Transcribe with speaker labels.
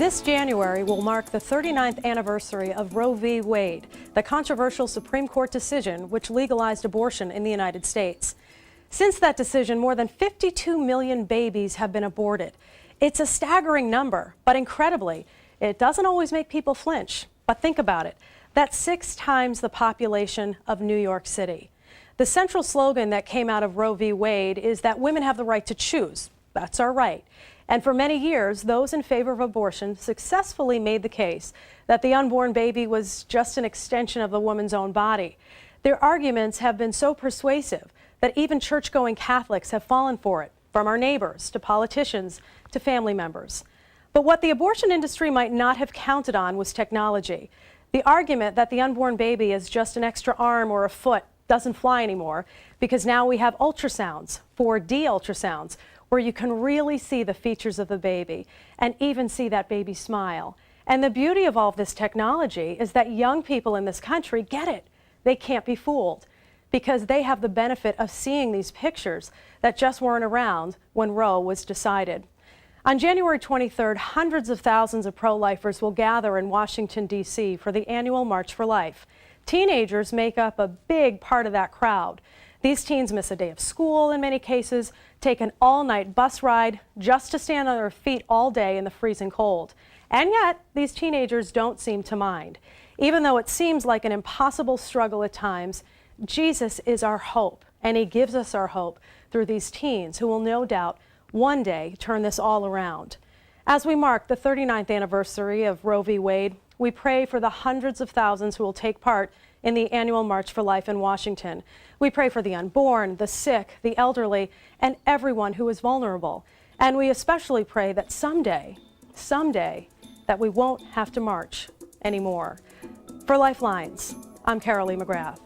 Speaker 1: This January will mark the 39th anniversary of Roe v. Wade, the controversial Supreme Court decision which legalized abortion in the United States. Since that decision, more than 52 million babies have been aborted. It's a staggering number, but incredibly, it doesn't always make people flinch. But think about it. That's 6 times the population of New York City. The central slogan that came out of Roe v. Wade is that women have the right to choose. That's our right. And for many years, those in favor of abortion successfully made the case that the unborn baby was just an extension of the woman's own body. Their arguments have been so persuasive that even church-going Catholics have fallen for it, from our neighbors to politicians to family members. But what the abortion industry might not have counted on was technology. The argument that the unborn baby is just an extra arm or a foot doesn't fly anymore, because now we have ultrasounds, 4D ultrasounds, where you can really see the features of the baby and even see that baby smile. And the beauty of all of this technology is that young people in this country get it. They can't be fooled because they have the benefit of seeing these pictures that just weren't around when Roe was decided. On January 23rd, hundreds of thousands of pro-lifers will gather in Washington, D.C. for the annual March for Life. Teenagers make up a big part of that crowd. These teens miss a day of school in many cases, take an all-night bus ride just to stand on their feet all day in the freezing cold. And yet, these teenagers don't seem to mind. Even though it seems like an impossible struggle at times, Jesus is our hope, and he gives us our hope through these teens who will no doubt one day turn this all around. As we mark the 39th anniversary of Roe v. Wade, we pray for the hundreds of thousands who will take part in the annual March for Life in Washington. We pray for the unborn, the sick, the elderly, and everyone who is vulnerable. And we especially pray that someday, that we won't have to march anymore. For Lifelines, I'm Carolee McGrath.